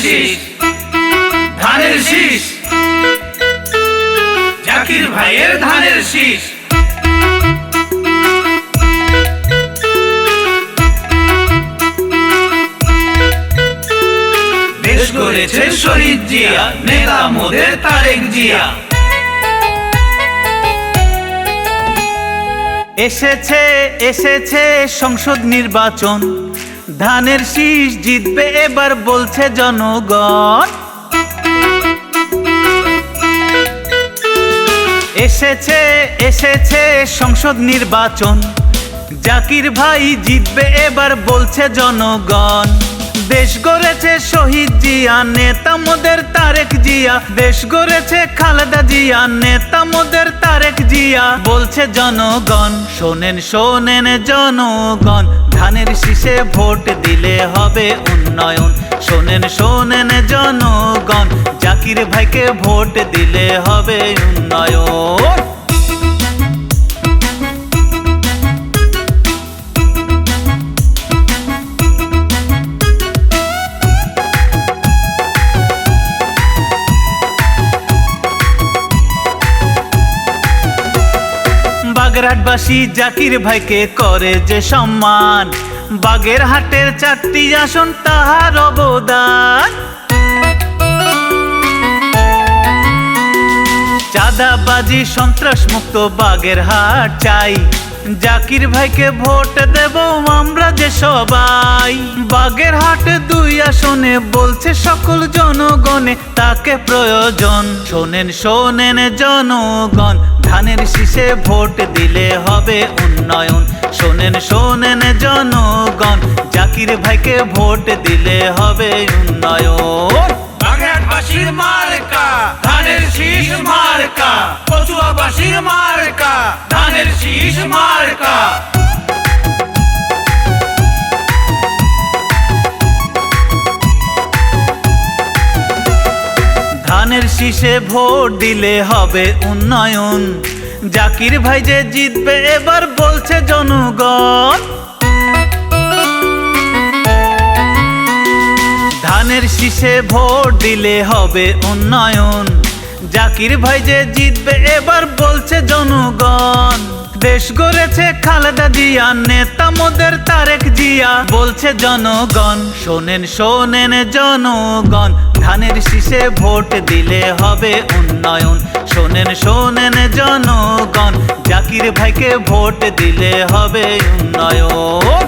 শীষ, ধানের শীষ, জাকির ভাইয়ের ধানের শীষ। দেশ গড়েছে শহীদ জিয়া, নেতা মোদের তারেক জিয়া। এসেছে এসেছে সংসদ নির্বাচন, ধানের শীষ জিতবে এবার বলছে জনগণ। এসেছে এসেছে সংসদ নির্বাচন, জাকির ভাই জিতবে এবার বলছে জনগণ। দেশ গড়েছে শহীদ জিয়া, নেতা মোদের তারেক জিয়া। দেশ গড়েছে খালেদা জিয়া, নেতা মোদের তারেক জিয়া। বলছে জনগণ, শোনেন শোনেন জনগণ, ধানের শীষে ভোট দিলে হবে উন্নয়ন। শোনেন শোনেন জনগণ, জাকির ভাইকে ভোট দিলে হবে উন্নয়ন। বাগেরহাটবাসী জাকির ভাইকে করে যে সম্মান, বাগেরহাটের 4টি আসন তাহার অবদান। চাঁদাবাজি সন্ত্রাস মুক্ত বাগেরহাট চাই, জাকির ভাইকে ভোট দেব আমরা যে সবাই। বাগেরহাট 2 আসনে বলছে সকল জনগণে তাকে প্রয়োজন। শোনেন শোনেন জনগণ, ধানের শীষে ভোট দিলে হবে উন্নয়ন। শোনেন শোনেন জনগণ, জাকির ভাইকে ভোট দিলে হবে উন্নয়ন। বাগেরহাটবাসীর মার্কা ধানের শীষ মার্কা, কচুয়াবাসীর মার্কা ধানের শীষ মার্কা। ধানের শীষে ভোট দিলে হবে উন্নয়ন, জাকির ভাই যে জিতবে এবার বলছে জনগণ। ধানের শীষে ভোট দিলে হবে উন্নয়ন, জাকির ভাই যে জিতবে এবার বলছে জনগণ। দেশ গড়েছে খালেদা জিয়া, নেতা মোদের তারেক জিয়া। বলছে জনগণ, শোনেন শোনেন জনগণ, ধানের শীষে ভোট দিলে হবে উন্নয়ন। শোনেন শোনেন জনগণ, জাকির ভাইকে ভোট দিলে হবে উন্নয়ন।